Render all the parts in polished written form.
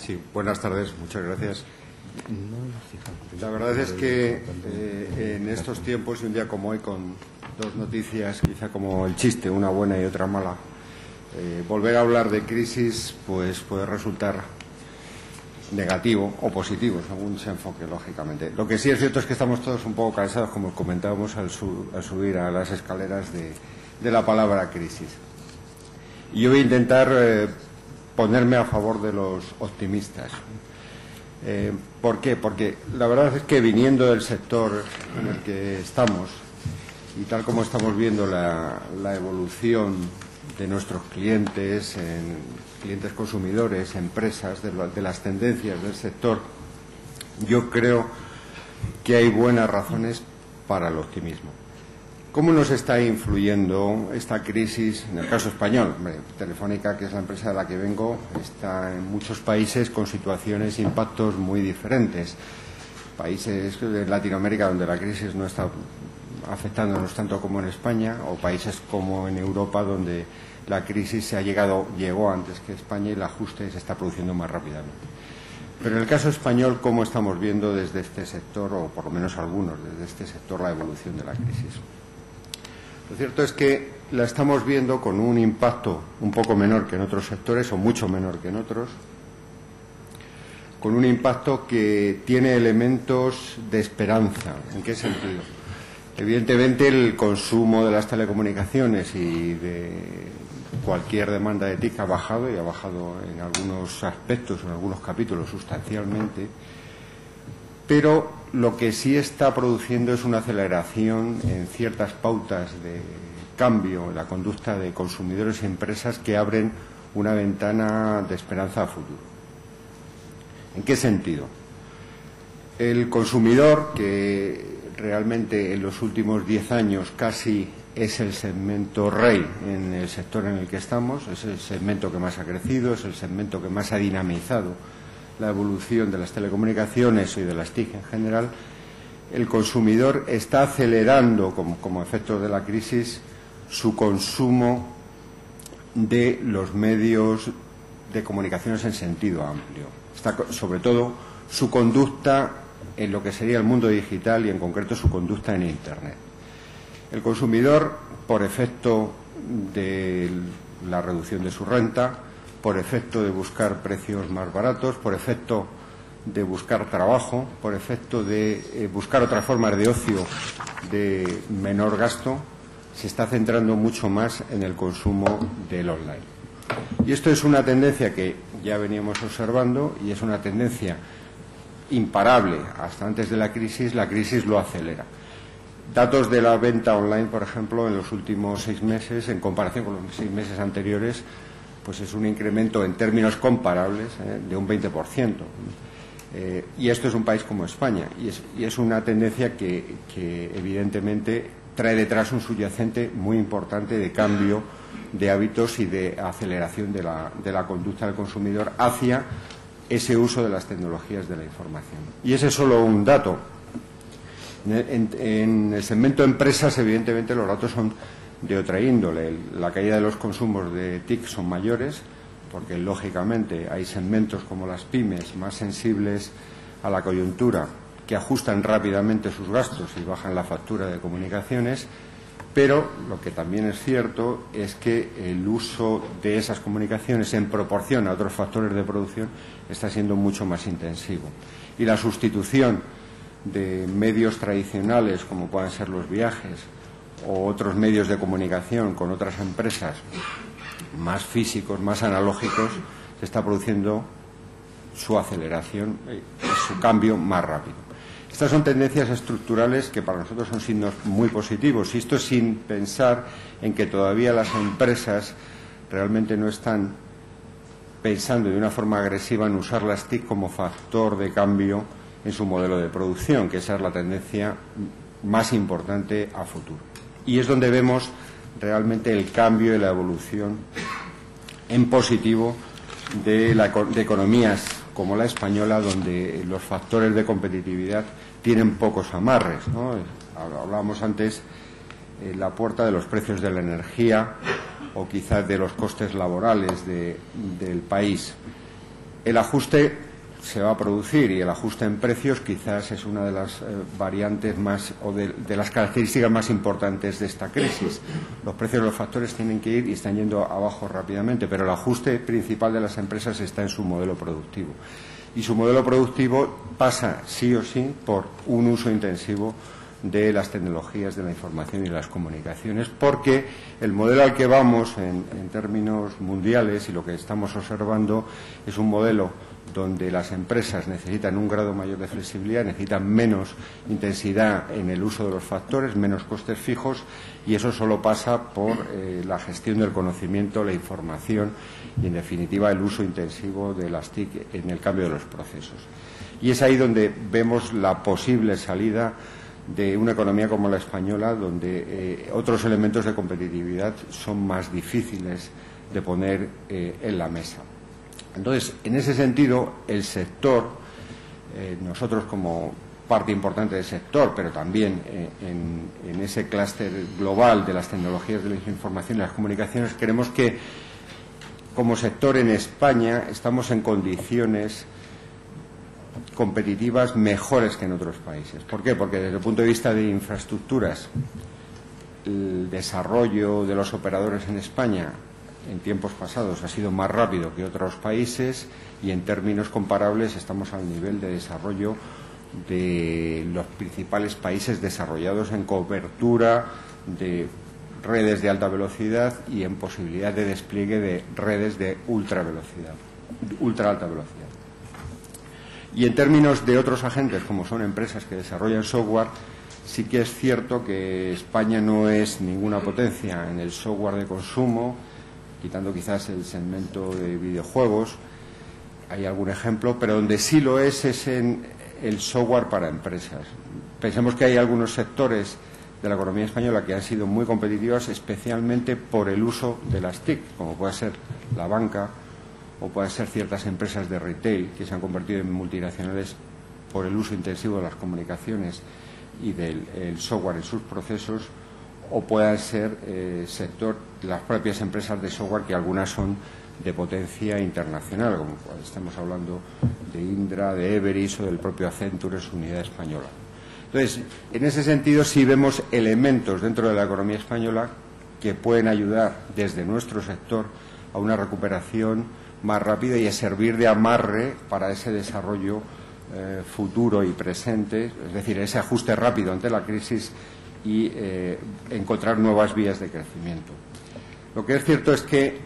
Sí, buenas tardes, muchas gracias. La verdad es que en estos tiempos y un día como hoy, con dos noticias, quizá como el chiste, una buena y otra mala, volver a hablar de crisis pues puede resultar negativo o positivo, según se enfoque, lógicamente. Lo que sí es cierto es que estamos todos un poco cansados, como comentábamos al subir a las escaleras, de la palabra crisis. Y yo voy a intentar ponerme a favor de los optimistas. ¿Por qué? Porque la verdad es que viniendo del sector en el que estamos y tal como estamos viendo la evolución de nuestros clientes, clientes consumidores, empresas, de las tendencias del sector, yo creo que hay buenas razones para el optimismo. ¿Cómo nos está influyendo esta crisis en el caso español? Telefónica, que es la empresa de la que vengo, está en muchos países con situaciones e impactos muy diferentes. Países de Latinoamérica donde la crisis no está afectándonos tanto como en España, o países como en Europa donde la crisis llegó antes que España y el ajuste se está produciendo más rápidamente. Pero en el caso español, ¿cómo estamos viendo desde este sector, o por lo menos algunos desde este sector, la evolución de la crisis? Lo cierto es que la estamos viendo con un impacto un poco menor que en otros sectores, o mucho menor que en otros, con un impacto que tiene elementos de esperanza. ¿En qué sentido? Evidentemente, el consumo de las telecomunicaciones y de cualquier demanda de TIC ha bajado, y ha bajado en algunos aspectos, en algunos capítulos, sustancialmente, pero lo que sí está produciendo es una aceleración en ciertas pautas de cambio en la conducta de consumidores y empresas que abren una ventana de esperanza a futuro. ¿En qué sentido? El consumidor, que realmente en los últimos 10 años casi es el segmento rey en el sector en el que estamos, es el segmento que más ha crecido, es el segmento que más ha dinamizado la evolución de las telecomunicaciones y de las TIC en general. El consumidor está acelerando, como efecto de la crisis, su consumo de los medios de comunicaciones en sentido amplio. Sobre todo su conducta en lo que sería el mundo digital y, en concreto, su conducta en Internet. El consumidor, por efecto de la reducción de su renta, por efecto de buscar precios más baratos, por efecto de buscar trabajo, por efecto de buscar otras formas de ocio de menor gasto, se está centrando mucho más en el consumo del online. Y esto es una tendencia que ya veníamos observando, y es una tendencia imparable hasta antes de la crisis lo acelera. Datos de la venta online, por ejemplo, en los últimos 6 meses, en comparación con los 6 meses anteriores, pues es un incremento en términos comparables de un 20%. Y esto es un país como España, y es una tendencia que evidentemente trae detrás un subyacente muy importante de cambio de hábitos y de aceleración de la conducta del consumidor hacia ese uso de las tecnologías de la información. Y ese es solo un dato. En el segmento empresas, evidentemente, los datos son de otra índole. La caída de los consumos de TIC son mayores, porque lógicamente hay segmentos como las pymes más sensibles a la coyuntura, que ajustan rápidamente sus gastos y bajan la factura de comunicaciones, pero lo que también es cierto es que el uso de esas comunicaciones en proporción a otros factores de producción está siendo mucho más intensivo. Y la sustitución de medios tradicionales, como puedan ser los viajes o otros medios de comunicación con otras empresas más físicos, más analógicos, se está produciendo su aceleración, su cambio más rápido. Estas son tendencias estructurales que para nosotros son signos muy positivos, y esto sin pensar en que todavía las empresas realmente no están pensando de una forma agresiva en usar las TIC como factor de cambio en su modelo de producción, que esa es la tendencia más importante a futuro. Y es donde vemos realmente el cambio y la evolución en positivo de economías como la española, donde los factores de competitividad tienen pocos amarres, ¿no? Hablábamos antes la puerta de los precios de la energía o quizás de los costes laborales del país. El ajuste se va a producir y el ajuste en precios quizás es una de las variantes más o de las características más importantes de esta crisis. Los precios de los factores tienen que ir y están yendo abajo rápidamente, pero el ajuste principal de las empresas está en su modelo productivo. Y su modelo productivo pasa sí o sí por un uso intensivo de las tecnologías de la información y las comunicaciones, porque el modelo al que vamos en términos mundiales y lo que estamos observando es un modelo donde las empresas necesitan un grado mayor de flexibilidad, necesitan menos intensidad en el uso de los factores, menos costes fijos, y eso solo pasa por la gestión del conocimiento, la información y, en definitiva, el uso intensivo de las TIC en el cambio de los procesos. Y es ahí donde vemos la posible salida de una economía como la española, donde otros elementos de competitividad son más difíciles de poner en la mesa. Entonces, en ese sentido, el sector, nosotros como parte importante del sector, pero también en ese clúster global de las tecnologías de la información y las comunicaciones, creemos que como sector en España estamos en condiciones competitivas mejores que en otros países. ¿Por qué? Porque desde el punto de vista de infraestructuras, el desarrollo de los operadores en España en tiempos pasados ha sido más rápido que otros países y en términos comparables estamos al nivel de desarrollo de los principales países desarrollados en cobertura de redes de alta velocidad y en posibilidad de despliegue de redes de ultra alta velocidad. Y en términos de otros agentes, como son empresas que desarrollan software, sí que es cierto que España no es ninguna potencia en el software de consumo, quitando quizás el segmento de videojuegos, hay algún ejemplo, pero donde sí lo es en el software para empresas. Pensemos que hay algunos sectores de la economía española que han sido muy competitivas, especialmente por el uso de las TIC, como puede ser la banca o pueden ser ciertas empresas de retail que se han convertido en multinacionales por el uso intensivo de las comunicaciones y del software en sus procesos, o puedan ser sector las propias empresas de software, que algunas son de potencia internacional, como cuando estamos hablando de Indra, de Everis o del propio Accenture en su unidad española. Entonces, en ese sentido sí vemos elementos dentro de la economía española que pueden ayudar desde nuestro sector a una recuperación más rápida y a servir de amarre para ese desarrollo futuro y presente, es decir, ese ajuste rápido ante la crisis y encontrar nuevas vías de crecimiento. Lo que es cierto es que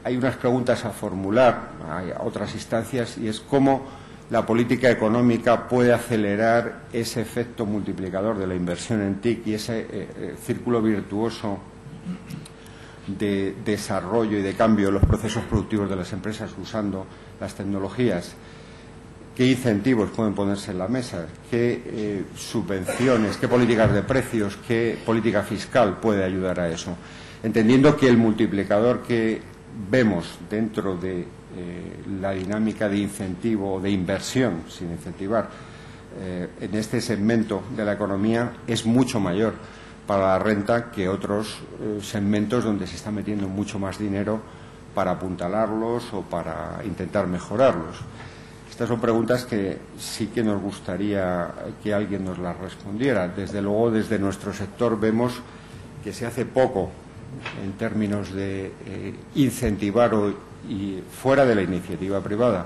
hay unas preguntas a formular, hay otras instancias, y es cómo la política económica puede acelerar ese efecto multiplicador de la inversión en TIC y ese círculo virtuoso de desarrollo y de cambio de los procesos productivos de las empresas usando las tecnologías. ¿Qué incentivos pueden ponerse en la mesa? ¿Qué subvenciones, qué políticas de precios, qué política fiscal puede ayudar a eso? Entendiendo que el multiplicador que vemos dentro de la dinámica de incentivo o de inversión, sin incentivar, en este segmento de la economía es mucho mayor para la renta que otros segmentos donde se está metiendo mucho más dinero para apuntalarlos o para intentar mejorarlos. Estas son preguntas que sí que nos gustaría que alguien nos las respondiera. Desde luego, desde nuestro sector vemos que se hace poco en términos de incentivar y fuera de la iniciativa privada,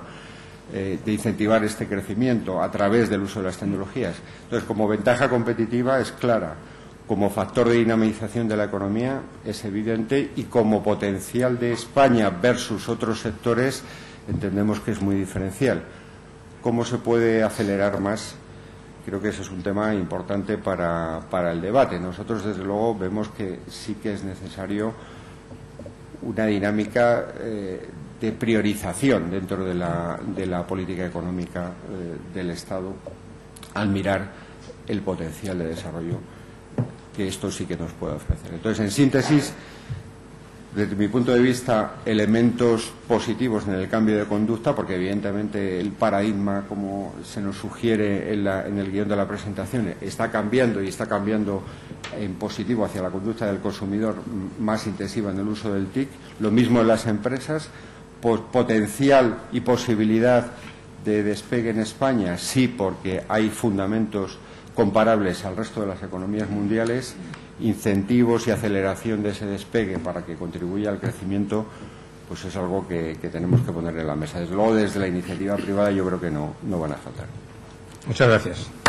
de incentivar este crecimiento a través del uso de las tecnologías. Entonces, como ventaja competitiva es clara, como factor de dinamización de la economía es evidente y como potencial de España versus otros sectores entendemos que es muy diferencial. ¿Cómo se puede acelerar más? Creo que ese es un tema importante para el debate. Nosotros, desde luego, vemos que sí que es necesario una dinámica de priorización dentro de la política económica del Estado al mirar el potencial de desarrollo que esto sí que nos puede ofrecer. Entonces, en síntesis, desde mi punto de vista, elementos positivos en el cambio de conducta, porque evidentemente el paradigma, como se nos sugiere en el guión de la presentación, está cambiando y está cambiando en positivo hacia la conducta del consumidor más intensiva en el uso del TIC. Lo mismo en las empresas, potencial y posibilidad de despegue en España, sí, porque hay fundamentos comparables al resto de las economías mundiales, incentivos y aceleración de ese despegue para que contribuya al crecimiento, pues es algo que tenemos que poner en la mesa. Desde luego, desde la iniciativa privada yo creo que no van a faltar. Muchas gracias.